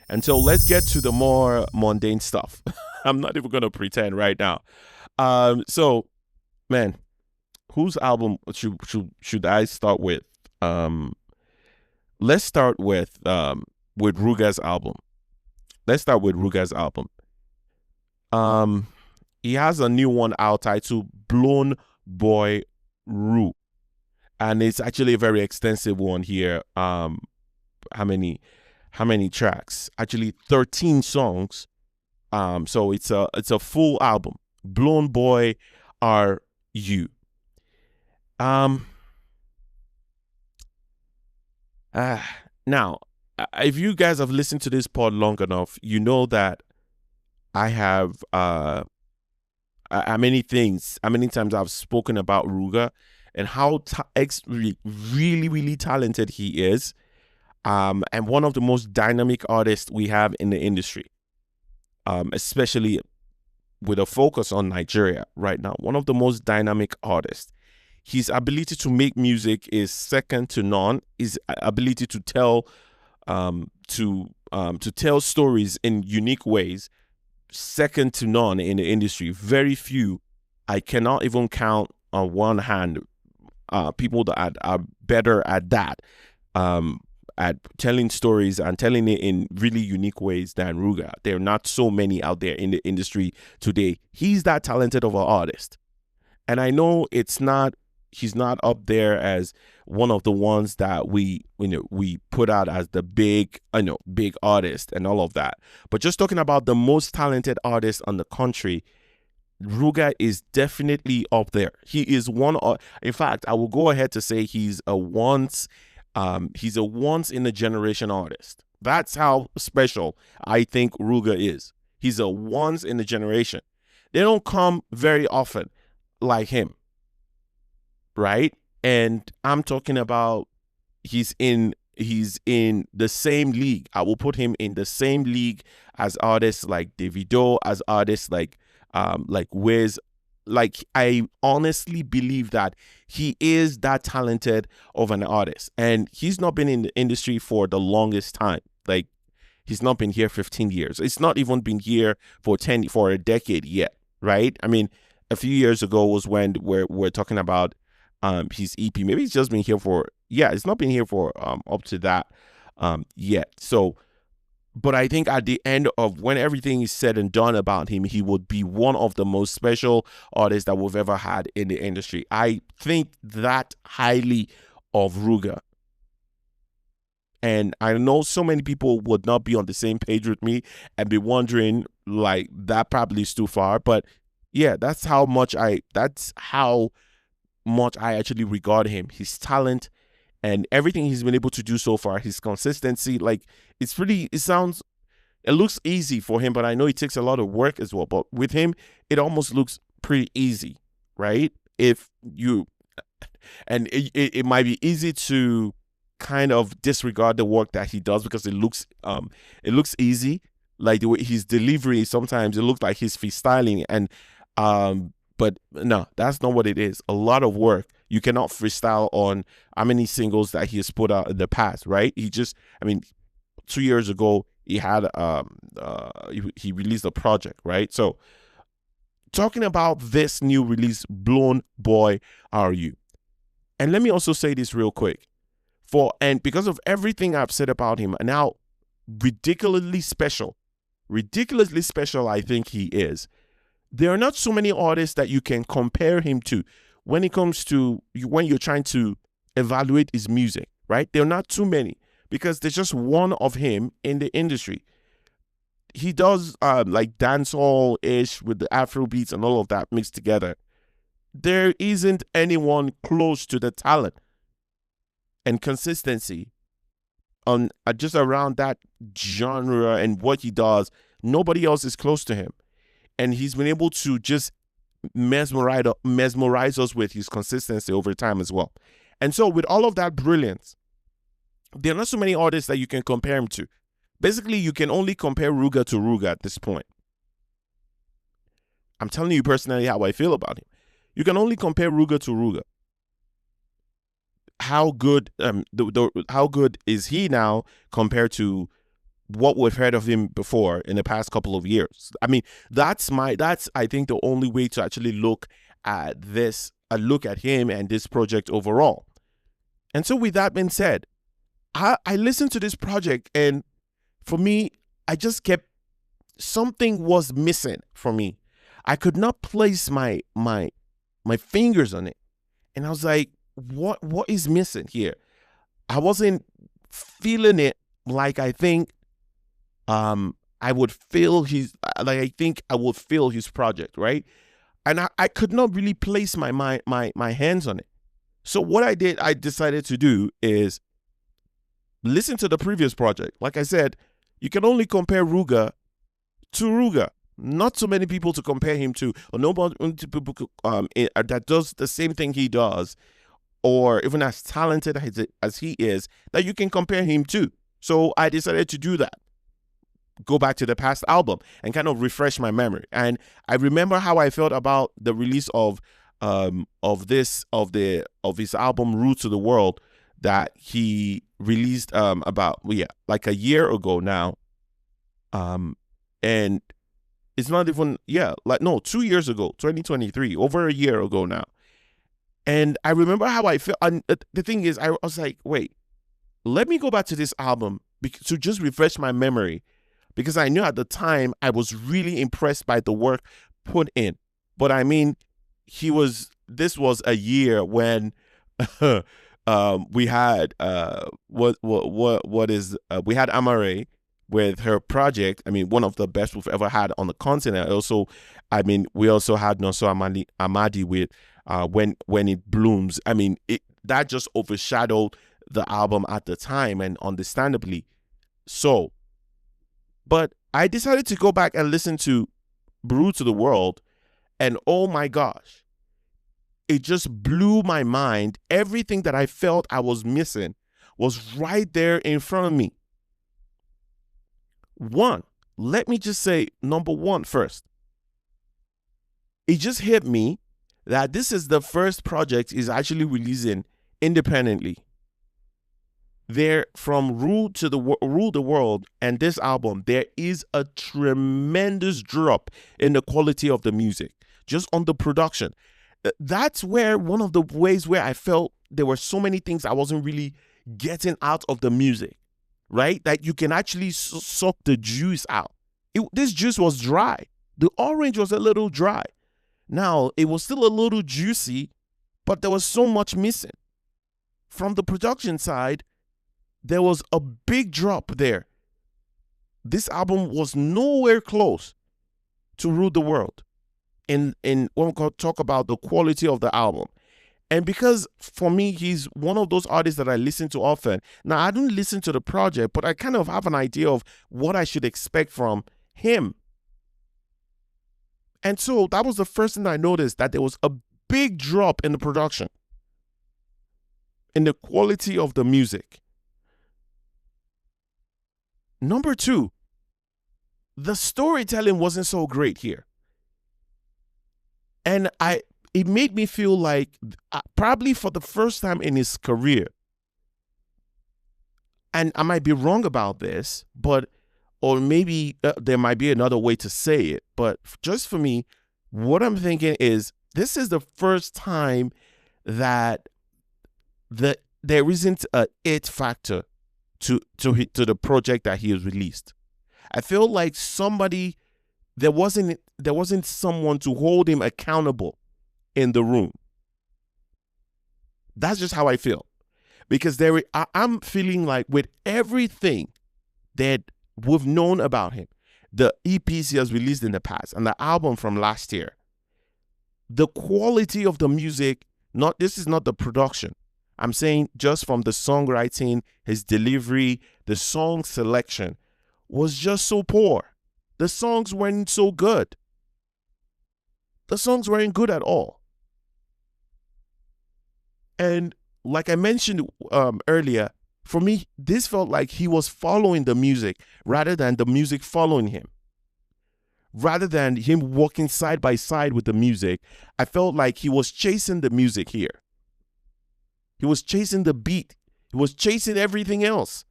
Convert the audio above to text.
And so let's get to the more mundane stuff. I'm not even gonna pretend right now. So man, whose album should I start with? Um, let's start with Ruga's album. Let's start with Ruga's album. Um, he has a new one out titled "Blown Boy Ru," and it's actually a very extensive one here. How many how many tracks? Actually, 13 songs. So it's a full album. Blown Boy Are You. Um, uh, Now, if you guys have listened to this pod long enough, you know that I have how many things, how many times I've spoken about Ruga and how really, really talented he is. And one of the most dynamic artists we have in the industry, especially with a focus on Nigeria right now. One of the most dynamic artists. His ability to make music is second to none. His ability to tell stories in unique ways, second to none in the industry. Very few. I cannot even count on one hand people that are better at that, at telling stories and telling it in really unique ways than Ruga. There are not so many out there in the industry today. He's that talented of an artist. And I know he's not up there as one of the ones that we put out as the big artist and all of that. But just talking about the most talented artist on the country, Ruga is definitely up there. He is in fact, I will go ahead to say he's a once in a generation artist. That's how special I think Ruga is. He's a once in a generation. They don't come very often like him, right? And I'm talking about he's in the same league. I will put him in the same league as artists like Davido, as artists like Wiz. Like, I honestly believe that he is that talented of an artist, and he's not been in the industry for the longest time. Like, he's not been here 15 years. It's not even been here for a decade yet, right? I mean, a few years ago was when we're talking about his EP. Maybe he's just been here for, yeah, it's not been here for up to that yet. So, but I think at the end of when everything is said and done about him, he would be one of the most special artists that we've ever had in the industry. I think that highly of Ruga. And I know so many people would not be on the same page with me and be wondering, like, that probably is too far. But yeah, that's how much I actually regard him. His talent and everything he's been able to do so far, his consistency, like, it looks easy for him, but I know it takes a lot of work as well. But with him, it almost looks pretty easy, right? If you, and it might be easy to kind of disregard the work that he does because it looks easy, like the way his delivery, sometimes it looks like he's freestyling, and but no, that's not what it is. A lot of work. You cannot freestyle on how many singles that he has put out in the past, right? I mean, 2 years ago he had he released a project, right? So talking about this new release, Blown Boy Are You. And let me also say this real quick. And because of everything I've said about him, and how ridiculously special I think he is, there are not so many artists that you can compare him to when it comes to when you're trying to evaluate his music, right? There are not too many because there's just one of him in the industry. He does like dancehall ish with the Afro beats and all of that mixed together. There isn't anyone close to the talent and consistency on just around that genre and what he does. Nobody else is close to him, and he's been able to just mesmerize us with his consistency over time as well. And so with all of that brilliance, there are not so many artists that you can compare him to. Basically, you can only compare Ruga to Ruga at this point. I'm telling you personally how I feel about him. You can only compare Ruga to Ruga. How good how good is he now compared to what we've heard of him before in the past couple of years. I mean, that's I think the only way to actually look at this, look at him and this project overall. And so with that being said, I listened to this project, and for me, I just kept, something was missing for me. I could not place my fingers on it. And I was like, what is missing here? I wasn't feeling it like I think I would feel I think I would feel his project, right? And I could not really place my hands on it. So what I did, I decided to do is listen to the previous project. Like I said, you can only compare Ruga to Ruga. Not so many people to compare him to, or nobody people that does the same thing he does, or even as talented as he is, that you can compare him to. So I decided to do that. Go back to the past album and kind of refresh my memory. And I remember how I felt about the release of his album Root to the World that he released like a year ago now. And it's not even 2 years ago, 2023, over a year ago now. And I remember how I felt. And the thing is, I was like, wait, let me go back to this album to just refresh my memory, because I knew at the time I was really impressed by the work put in. But I mean, this was a year when we had we had Amare with her project. I mean, one of the best we've ever had on the continent. We also had Nonso Amadi with When It Blooms. I mean, that just overshadowed the album at the time, and understandably so. But I decided to go back and listen to Brew to the World, and oh my gosh, it just blew my mind. Everything that I felt I was missing was right there in front of me. Let me just say number one first. It just hit me that this is the first project he's actually releasing independently. There, from Rule the World and this album, there is a tremendous drop in the quality of the music, just on the production. That's where one of the ways where I felt there were so many things I wasn't really getting out of the music, right? That you can actually suck the juice out. This juice was dry. The orange was a little dry. Now, it was still a little juicy, but there was so much missing. From the production side, there was a big drop there. This album was nowhere close to Rule the World in when we talk about the quality of the album. And because for me, he's one of those artists that I listen to often. Now, I don't listen to the project, but I kind of have an idea of what I should expect from him. And so that was the first thing I noticed, that there was a big drop in the production, in the quality of the music. Number two, the storytelling wasn't so great here. And it made me feel like probably for the first time in his career, and I might be wrong about this, or maybe there might be another way to say it, but just for me, what I'm thinking is this is the first time that there isn't a it factor to the project that he has released. I feel like there wasn't someone to hold him accountable in the room. That's just how I feel, because I'm feeling like with everything that we've known about him, the EPs he has released in the past and the album from last year, the quality of the music, this is not the production. I'm saying just from the songwriting, his delivery, the song selection was just so poor. The songs weren't so good. The songs weren't good at all. And like I mentioned earlier, for me, this felt like he was following the music rather than the music following him. Rather than him walking side by side with the music, I felt like he was chasing the music here. He was chasing the beat. He was chasing everything else.